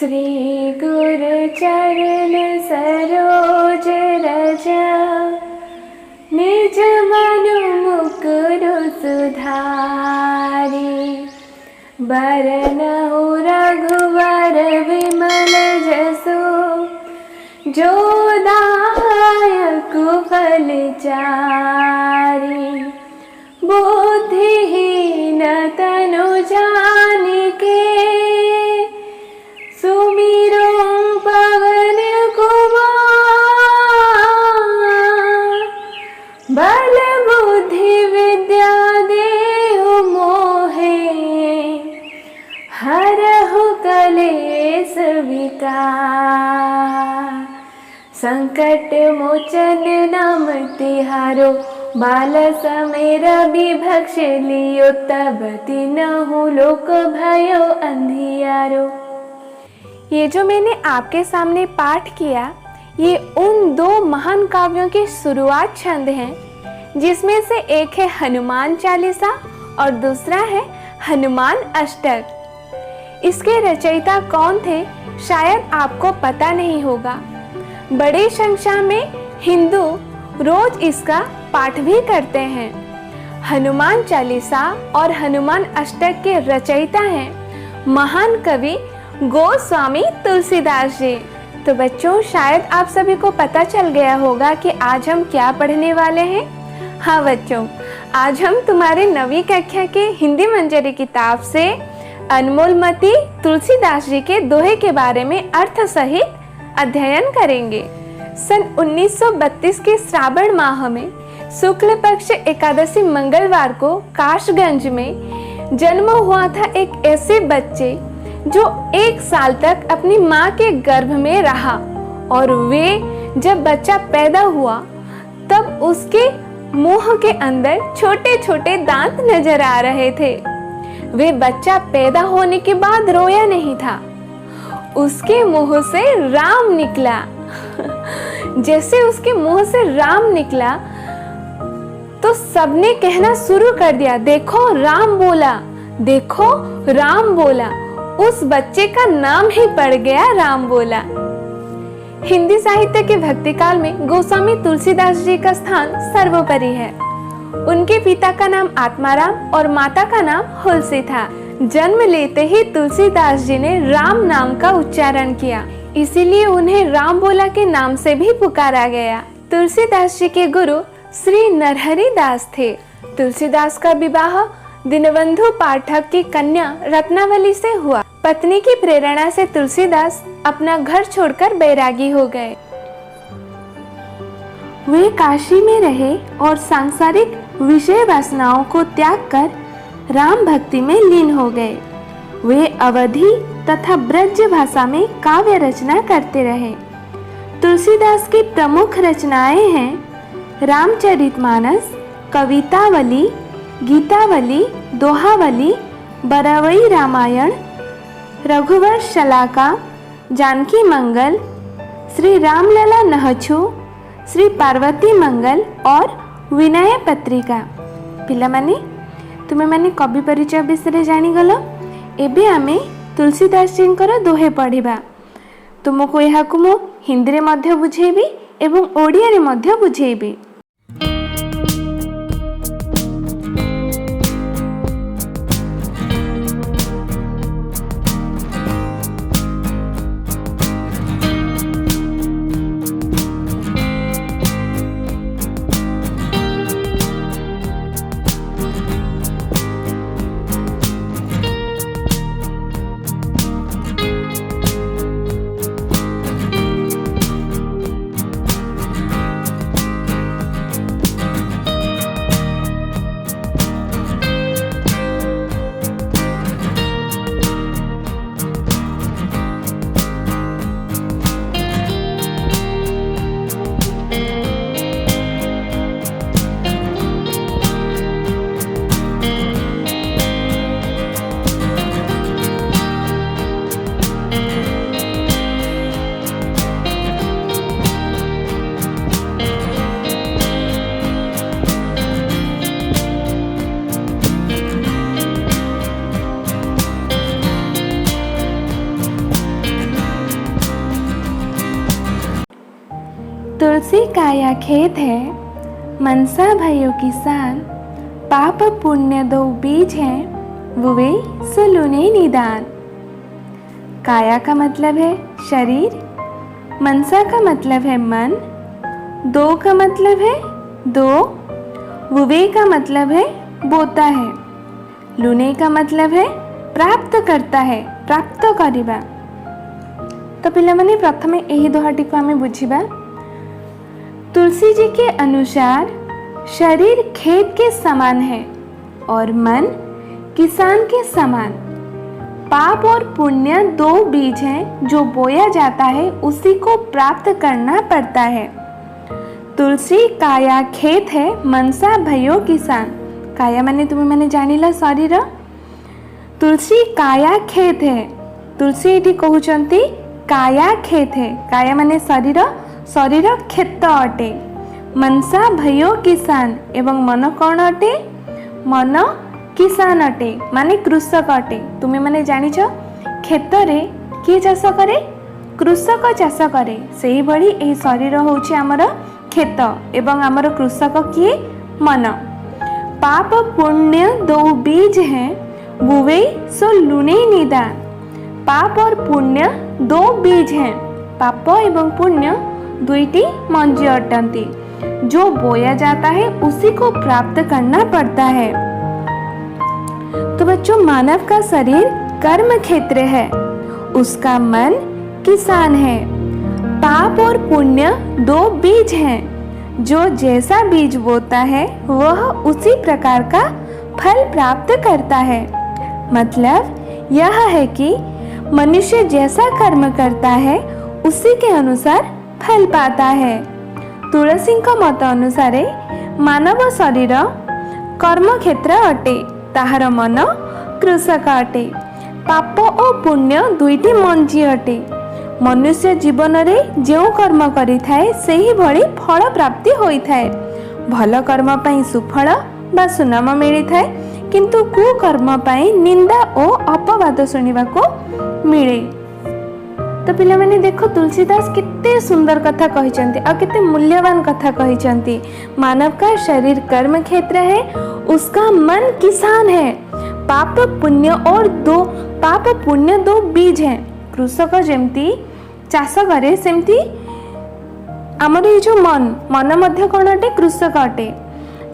श्री गुरु चरण सरोज रज, निज मनु मुकुर सुधारी। बरनउँ रघुवर विमल जसु, जो दायक फल चारि। बुद्धिहीन तनु जानिके, सुमिरो पवन कुमार। बल बुद्धि विद्या देहु मोहे, हरहु कलेस विकार। संकट मोचन नाम तिहारो, बाल समेर विभक्ष लियो। तब तीनहु लोक भयो अंधियारो। ये जो मैंने आपके सामने पाठ किया, ये उन दो महान काव्यों के शुरुआत छंद हैं, जिसमें से एक है हनुमान चालीसा और दूसरा है हनुमान अष्टक। इसके रचयिता कौन थे शायद आपको पता नहीं होगा। बड़ी संख्या में हिंदू रोज इसका पाठ भी करते हैं। हनुमान चालीसा और हनुमान अष्टक के रचयिता हैं महान कवि गोस्वामी तुलसीदास जी। तो बच्चों, शायद आप सभी को पता चल गया होगा कि आज हम क्या पढ़ने वाले हैं। हाँ बच्चों, आज हम तुम्हारे 9वीं कक्षा के हिंदी मंजरी किताब से अनमोलमती तुलसीदास जी के दोहे के बारे में अर्थ सहित अध्ययन करेंगे। सन 1932 के श्रावण माह में शुक्ल पक्ष एकादशी मंगलवार को काशगंज में जन्म हुआ था एक ऐसे बच्चे जो 1 साल तक अपनी माँ के गर्भ में रहा। और वे जब बच्चा पैदा हुआ तब उसके मुंह के अंदर छोटे छोटे दांत नजर आ रहे थे। वे बच्चा पैदा होने के बाद रोया नहीं था। उसके मुंह से राम निकला। जैसे उसके मुंह से राम निकला तो सबने कहना शुरू कर दिया, देखो राम बोला, देखो राम बोला। उस बच्चे का नाम ही पड़ गया राम बोला। हिंदी साहित्य के भक्ति काल में गोस्वामी तुलसीदास जी का स्थान सर्वोपरि है। उनके पिता का नाम आत्माराम और माता का नाम हुलसी था। जन्म लेते ही तुलसीदास जी ने राम नाम का उच्चारण किया, इसीलिए उन्हें राम बोला के नाम से भी पुकारा गया। तुलसीदास जी के गुरु श्री नरहरि दास थे। तुलसीदास का विवाह दीनबंधु पाठक की कन्या रत्नावली से हुआ। पत्नी की प्रेरणा से तुलसीदास अपना घर छोड़कर बैरागी हो गए। वे काशी में रहे और सांसारिक विषय वासनाओं को त्याग कर राम भक्ति में लीन हो गए। वे अवधी तथा ब्रज भाषा में काव्य रचना करते रहे। तुलसीदास की प्रमुख रचनाएं हैं रामचरितमानस, कवितावली, गीतावली, दोहावली, बरवई रामायण, रघुवंश शलाका, जानकी मंगल, श्री रामलला नहछु, श्री पार्वती मंगल और विनय पत्रिका। पिलामाने तुमे माने कवि परिचय विषय जानीगल। एबे आमे तुलसीदास जींकर दोहे पढ़िबा। तुमको यहाकु मु हिंदी रे मध्य बुझेबी एवं ओडिया रे मध्य बुझेबी। काया खेत है, मनसा भयो किसान, पाप पुण्य दो बीज हैं, बुवे सो लूने निदान। काया का मतलब है शरीर, मनसा का मतलब है मन, दो का मतलब है दो, बुवे का मतलब है बोता है, लूने का मतलब है प्राप्त करता है, प्राप्त करिबा। तो पिला माने प्रथमे एही दोहाटी को आमे बुझिबा। तुलसी जी के अनुसार शरीर खेत के समान है और मन किसान के समान। पाप और पुण्य दो बीज हैं जो बोया जाता है, उसी को प्राप्त करना पड़ता है। तुलसी काया खेत है, मनसा भयो किसान। काया माने तुम्हें मैंने जानिला शरीर, तुलसी काया खेत है। तुलसी एठी कहउचंती काया खेत है, काया माने शरीर, शरीर खेत अटे। मनसा भयो किसान एवं मन कौन अटे, मन किसान अटे माने कृषक अटे। तुम्हें माने जानिछ खेत रे किए चाष करे, कृषक चाष करे। सेही भली एही शरीर होउछि हमर खेत एवं हमर कृषक किए, मन। पाप पुण्य दो बीज हैं, बुवे सो लूने निदान। पाप और पुण्य दो बीज हैं, पाप एवं पुण्य दुईटी मंजी अटंती। जो बोया जाता है उसी को प्राप्त करना पड़ता है। तो बच्चों, मानव का शरीर कर्म क्षेत्र है, उसका मन किसान है। पाप और पुण्य दो बीज हैं, जो जैसा बीज बोता है वह उसी प्रकार का फल प्राप्त करता है। मतलब यह है कि मनुष्य जैसा कर्म करता है उसी के अनुसार फल पाता है। तुलसी का मत अनुसार मानव शरीर कर्म क्षेत्र अटे, ताहार मन कृषक अटे। पाप और पुण्य दुईटी मंजी अटे। मनुष्य जीवन में जो कर्म करिथाए सेही भली फल प्राप्ति होइथाए। भल कर्म पई सुफल बा सुनाम मिलिथाए, किंतु कुकर्म पई निंदा और अपवाद सुनिबा को मिले। तो पिला माने देखो, तुलसीदास कितने सुंदर कथा कहिचंती और कितने मूल्यवान कथा कहिचंती। मानव का शरीर कर्म क्षेत्र है, उसका मन किसान है। पाप पुण्य दो बीज हैं। कृषक जेमती चाष करे सेमती आमर ये जो मन मध्य कौन अटे, कृषक अटे।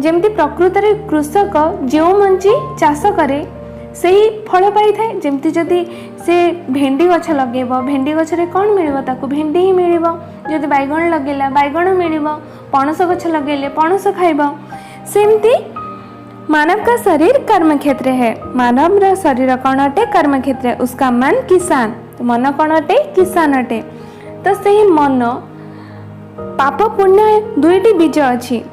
जेमती प्रकृत में कृषक जो मंजी चाष करे से ही फल पाई थाए। जेमती जदि से भेंडी गछ लगेब, भेंडी गछ रे कौन मिलिबो, ताकू भेंडी ही मिलिबो। जदि बैगण लगेला बैगण मिलिबो, पणस गछ लगेले पणस खाइबो। सेमती मानव का शरीर कर्म क्षेत्र है। मानव रा शरीर कौन अटे, कर्म क्षेत्र है। उसका मन किसान, तो मन कौन अटे, किसान अटे। तो से मन पाप पुण्य दुईटी बीज अच्छी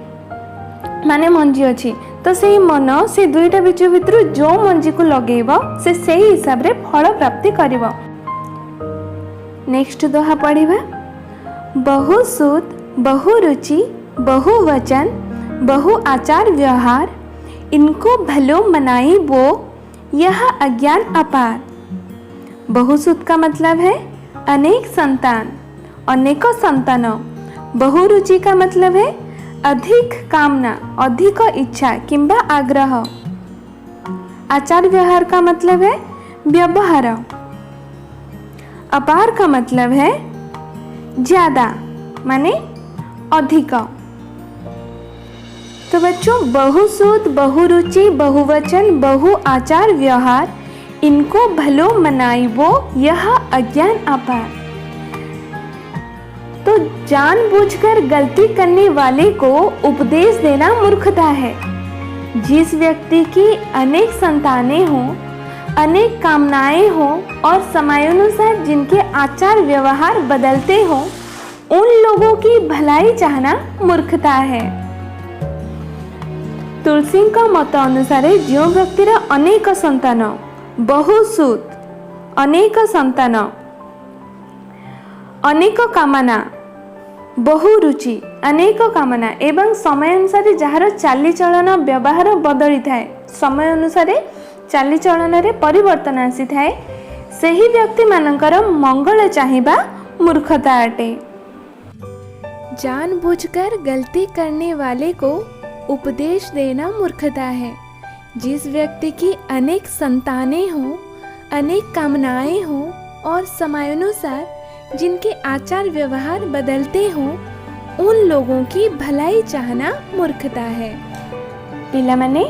माने मंजी अच्छी। तो से मन से दुईटा बीज भितर जो मंजी को लगेब से सही हिसाब रे फल प्राप्ति करिब। नेक्स्ट दोहा पढ़िबा। बहु सूत बहु रुचि बहु वचन बहु आचार व्यवहार, इनको भलो मनाई वो यह अज्ञान अपार। बहुसूत का मतलब है अनेक संतान, अनेकों संतान। बहुरुचि का मतलब है अधिक कामना, अधिक इच्छा किंबा आग्रह। आचार व्यवहार का मतलब है व्यवहार। अपार का मतलब है ज्यादा माने अधिक। तो बच्चों, बहुसूत बहुरुचि बहुवचन बहु आचार व्यवहार, इनको भलो मनाई वो यह अज्ञान अपार। तो जानबूझकर गलती करने वाले को उपदेश देना मूर्खता है। जिस व्यक्ति की अनेक संतानें हों, अनेक कामनाएं हों और समयानुसार जिनके आचार व्यवहार बदलते हों, उन लोगों की भलाई चाहना मूर्खता है। तुलसी का मत अनुसार जो व्यक्तिर अनेक संतान, बहुसूत, अनेक संतान, अनेक कामना, बहुरुचि, अनेक कामना एवं समय अनुसार जार चालीचलन व्यवहार बदली थाए, समय अनुसार चालीचलन रे परिवर्तन आसी थाए, सही व्यक्ति मानकर मंगल चाहिबा मूर्खता अटे। जानबूझकर गलती करने वाले को उपदेश देना मूर्खता है। जिस व्यक्ति की अनेक संतानें हों, अनेक कामनाएं हों और समयानुसार जिनके आचार व्यवहार बदलते हों, उन लोगों की भलाई चाहना मूर्खता है। पिलामाने,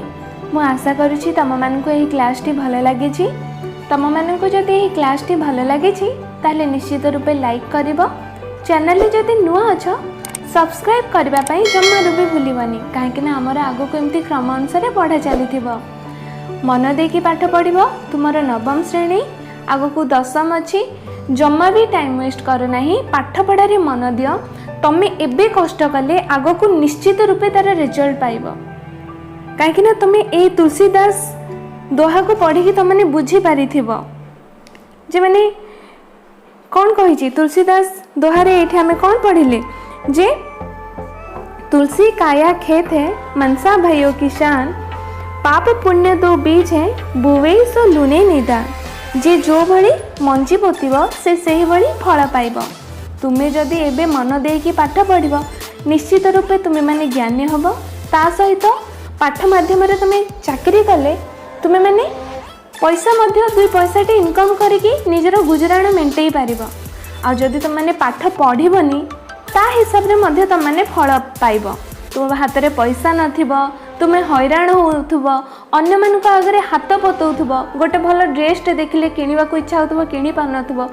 मु आशा करुछि तम मानकु एही क्लासटी भल लागिछि। तम मानकु जदि एही क्लासटी भल लागिछि ताले निश्चित रूपे लाइक करिवो। चैनल जदि नुआ अछ सब्सक्राइब करबा पई जम्मारू भी भूलिबनी, काहेकि आमर आगो को एमती क्रम अनुसार पढ़ा चलीथिबो। मन देकी पाठ पढ़िबो। तुमर नवम श्रेणी आगो को दशम अच्छी, जम्मा भी टाइम वेस्ट करो नहीं, पाठ पढ़ारे मन दियो। तमे एबे कष्ट कले आगो को निश्चित रूपे तार रिजल्ट पाइबो, काहेकि तमे ए तुलसीदास दोहा को पढ़ी तमने बुझी पारिथिबो जे माने कौन कही। तुलसीदास दोहारे एठी हमें कौन पढ़िले जे तुलसी काया खेत है, मनसा भयो किसान, पाप पुण्य दो बीज है, बुवे सो लुने निदा। जे जो भली मंजी पोतिबो से सही भली फल पाइबो। तुमे जदि एबे मन देकी पाठ पढ़िबो निश्चित रूपे तुमे माने ज्ञानी हबो। ता सहित पाठ माध्यम रे तुमे चाकरी कले तुमे माने पैसा मध्य दुई पैसाटी इनकम करिकी निजर गुजराण मेंटेई पारिबो। आ जदि तुम माने पाठ पढ़िबनी ता हिसाब रे मध्य तुम माने फल पाइबो। तुम हाथ रे पैसा नथिबो, तुमे हैरान होउथुबो, अन्य मानक आगरे हाथ पतौथुबो, गोटे भल ड्रेसटे देखिले किनिबा को इच्छा होथुबो किनि पार नथुबो,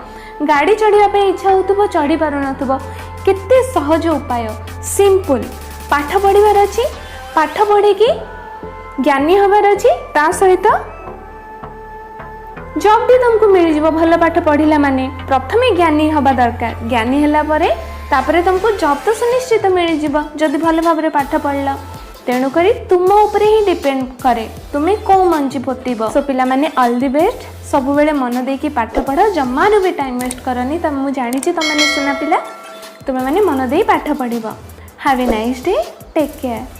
गाड़ी चढ़िबा पे इच्छा होथुबो चढ़ी पार नथुबो। केते सहज उपाय, सिंपल। पाठ पढ़िबार अछि, पाठ पढ़ी की ज्ञानी हबार अछि, ता सहित जॉब भी तुमको मिल जिवो। भल पाठ पढ़िला माने प्रथमे ज्ञानी हबा दरकार। ज्ञानी हला परे तापरे तुमको जॉब तो सुनिश्चित मिल जिवो जदि भल भाबरे पाठ पढ़ला। तेणु करी तुम ऊपर ही डिपेंड करे तुम्हें कौ मंजी पोतीब। सो पिला माने ऑल द बेस्ट। सब बेले मन देकी पाठ पढ़, जम्मारू भी टाइम वेस्ट करनी। तब मु जानी तुम मैंने सुना पिला, तुम्हें मैंने मन दे पाठ पढ़िबो। Have a nice day, take care.